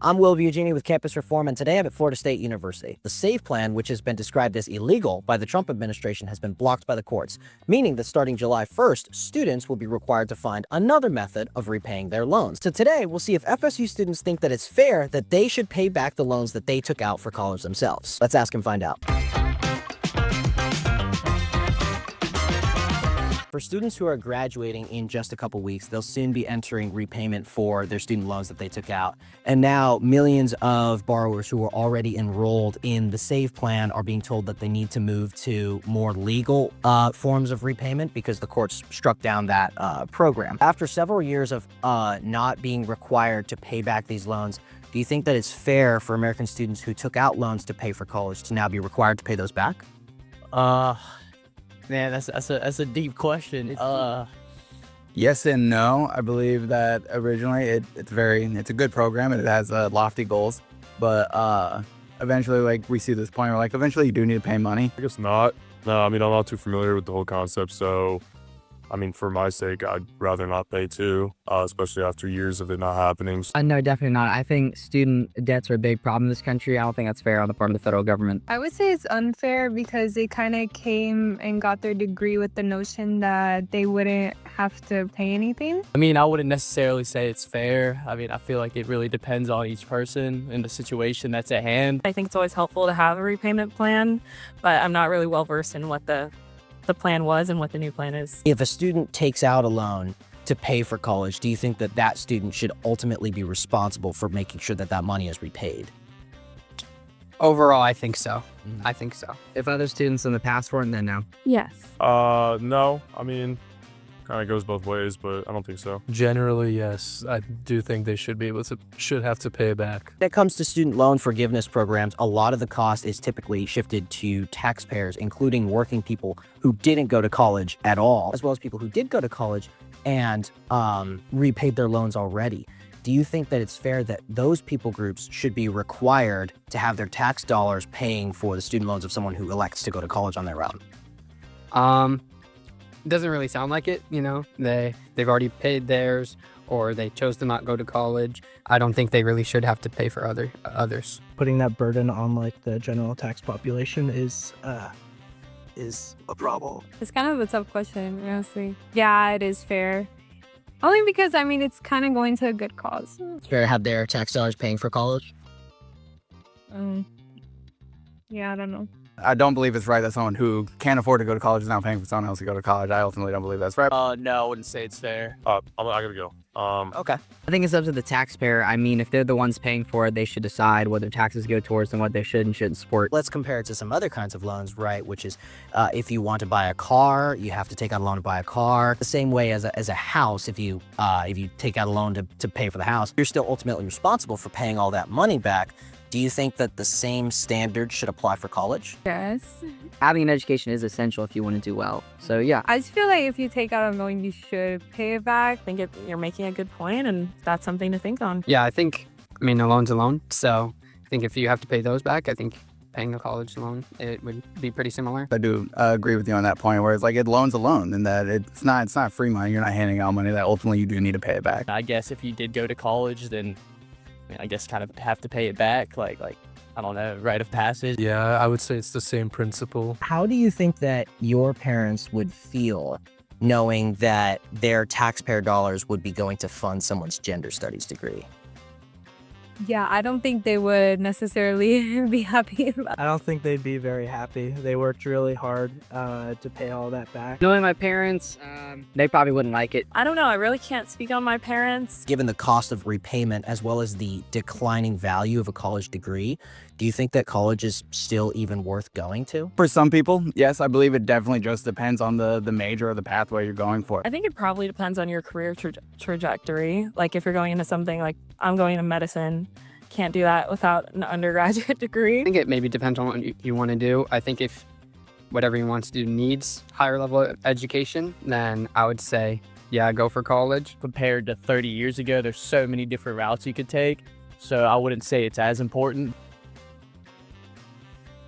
I'm Biagini with Campus Reform, and today I'm at Florida State University. The SAVE plan, which has been described as illegal by the Trump administration, has been blocked by the courts, meaning that starting July 1st, students will be required to find another method of repaying their loans. So today, we'll see if FSU students think that it's fair that they should pay back the loans that they took out for college themselves. Let's ask and find out. For students who are graduating in just a couple weeks, they'll soon be entering repayment for their student loans that they took out. And now millions of borrowers who are already enrolled in the SAVE plan are being told that they need to move to more legal forms of repayment because the courts struck down that program. After several years of not being required to pay back these loans, do you think that it's fair for American students who took out loans to pay for college to now be required to pay those back? Man, that's a deep question. Yes and no. I believe that originally it's a good program and it has lofty goals, but eventually, like, we see this point where, like, eventually you do need to pay money. I guess not. No, I mean, I'm not too familiar with the whole concept, so I mean, for my sake, I'd rather not pay too, especially after years of it not happening. No, definitely not. I think student debts are a big problem in this country. I don't think that's fair on the part of the federal government. I would say it's unfair because they kind of came and got their degree with the notion that they wouldn't have to pay anything. I mean, I wouldn't necessarily say it's fair. I mean, I feel like it really depends on each person and the situation that's at hand. I think it's always helpful to have a repayment plan, but I'm not really well versed in what the plan was and what the new plan is. If a student takes out a loan to pay for college, do you think that that student should ultimately be responsible for making sure that that money is repaid? Overall, I think so. I think so. If other students in the past weren't, then no. Yes. No. I mean, kind of goes both ways, but I don't think so. Generally, yes. I do think they should have to pay back. When it comes to student loan forgiveness programs, a lot of the cost is typically shifted to taxpayers, including working people who didn't go to college at all, as well as people who did go to college and repaid their loans already. Do you think that it's fair that those people groups should be required to have their tax dollars paying for the student loans of someone who elects to go to college on their own? Doesn't really sound like it, you know. They've already paid theirs, or they chose to not go to college. I don't think they really should have to pay for others. Putting that burden on, like, the general tax population is a problem. It's kind of a tough question, honestly. Yeah, it is fair. Only because, I mean, it's kind of going to a good cause. It's fair to have their tax dollars paying for college? Yeah, I don't know. I don't believe it's right that someone who can't afford to go to college is now paying for someone else to go to college. I ultimately don't believe that's right. No, I wouldn't say it's fair. I gotta go. Okay. I think it's up to the taxpayer. I mean, if they're the ones paying for it, they should decide what their taxes go towards and what they should and shouldn't support. Let's compare it to some other kinds of loans, right? Which is if you want to buy a car, you have to take out a loan to buy a car. The same way as a house, if you take out a loan to pay for the house, you're still ultimately responsible for paying all that money back. Do you think that the same standards should apply for college? Yes. Having an education is essential if you want to do well. So yeah. I just feel like if you take out a loan, you should pay it back. I think you're making a good point, and that's something to think on. Yeah, I mean, a loan's a loan. So I think if you have to pay those back, I think paying a college loan, it would be pretty similar. I do agree with you on that point, where it's like a loan's a loan, and that it's not free money. You're not handing out money that ultimately you do need to pay it back. I guess if you did go to college, then I guess kind of have to pay it back, like I don't know, rite of passage. Yeah, I would say it's the same principle. How do you think that your parents would feel knowing that their taxpayer dollars would be going to fund someone's gender studies degree? Yeah, I don't think they would necessarily be happy about I don't think they'd be very happy. They worked really hard to pay all that back. Knowing my parents, they probably wouldn't like it. I don't know. I really can't speak on my parents. Given the cost of repayment as well as the declining value of a college degree, do you think that college is still even worth going to? For some people, yes, I believe it definitely just depends on the major or the pathway you're going for. I think it probably depends on your career trajectory. Like if you're going into something like I'm going into medicine, can't do that without an undergraduate degree. I think it maybe depends on what you want to do. I think if whatever you want to do needs higher level education, then I would say, yeah, go for college. Compared to 30 years ago, there's so many different routes you could take. So I wouldn't say it's as important.